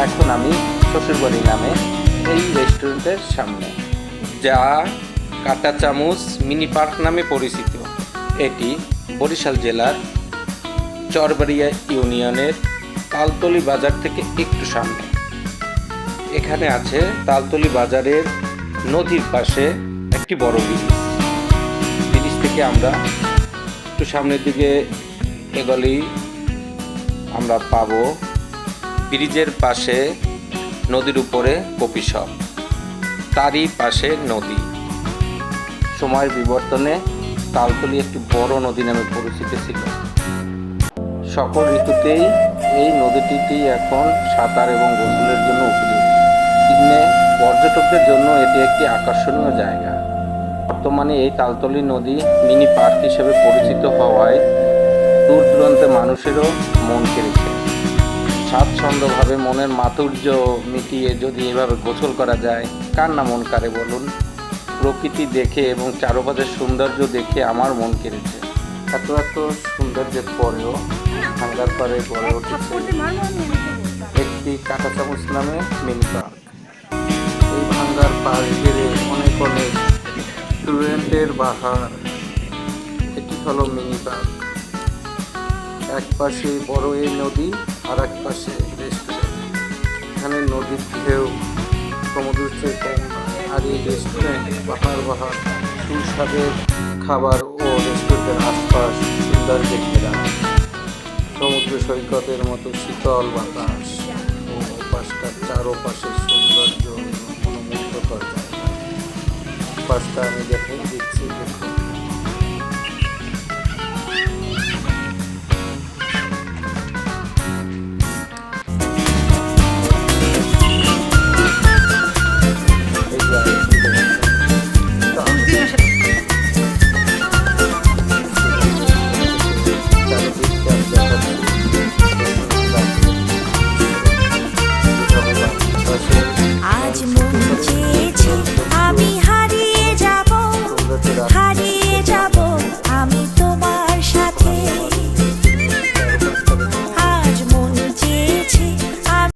এখন আমি শ্বশুরবাড়ি নামে এই রেস্টুরেন্টের সামনে, যা কাটা চামচ মিনি পার্ক নামে পরিচিত। এটি বরিশাল জেলার চরবাড়িয়া ইউনিয়নের তালতলি বাজার থেকে একটু সামনে। এখানে আছে তালতলি বাজারের নদীর পাশে একটি বড় ব্রিজ থেকে আমরা একটু সামনের দিকে এগোলেই আমরা পাবো ব্রিজের পাশে নদীর উপরে কফি শপ, তারই পাশে নদী। সময়ের বিবর্তনে তালতলি একটি বড় নদী নামে পরিচিত ছিল। সকল ঋতুতেই এই নদীটি এখন সাঁতার এবং গোসলের জন্য উপযোগী। দিনে পর্যটকদের জন্য এটি একটি আকর্ষণীয় জায়গা। বর্তমানে এই তালতলি নদী মিনি পার্ক হিসেবে পরিচিত হওয়ায় দূর দূরান্তে মানুষেরও মন কেড়েছে। স্বাচ্ছন্দ্যভাবে মনের মাধুর্য মিটিয়ে যদি এভাবে গোসল করা যায়, কার না মন কাড়ে বলুন? প্রকৃতি দেখে এবং চারপাশের সৌন্দর্য দেখে আমার মন কেড়েছে। এত এত সৌন্দর্যের পরেও ভাঙ্গার পাড়ে গড়ে উঠেছে একটি কাঁটা চামচ নামে মিনি পার্ক। এই ভাঙ্গার পাড় ঘিরে অনেক অনেক স্টুডেন্টের বাহার। এটি হলো মিনি পার্ক। এক পাশে বড় এই নদী, আর এক পাশে রেস্টুরেন্ট। এখানে নদীর ঢেউ সমুদ্রের চেয়ে কম নয়। আর এই রেস্টুরেন্ট বাহার বাহার সুস্বাদের খাবার ও রেস্টুরেন্টের আশপাশ সৌন্দর্যে ঘেরা। সমুদ্র সৈকতের মতো শীতল বাতাস ও পাশটার চারোপাশের সৌন্দর্য মনোমুগ্ধকর জায়গা। পাশটা আমি দেখে দিচ্ছি, দেখুন। আজ মন চেয়েছে আমি হারিয়ে যাব, আমি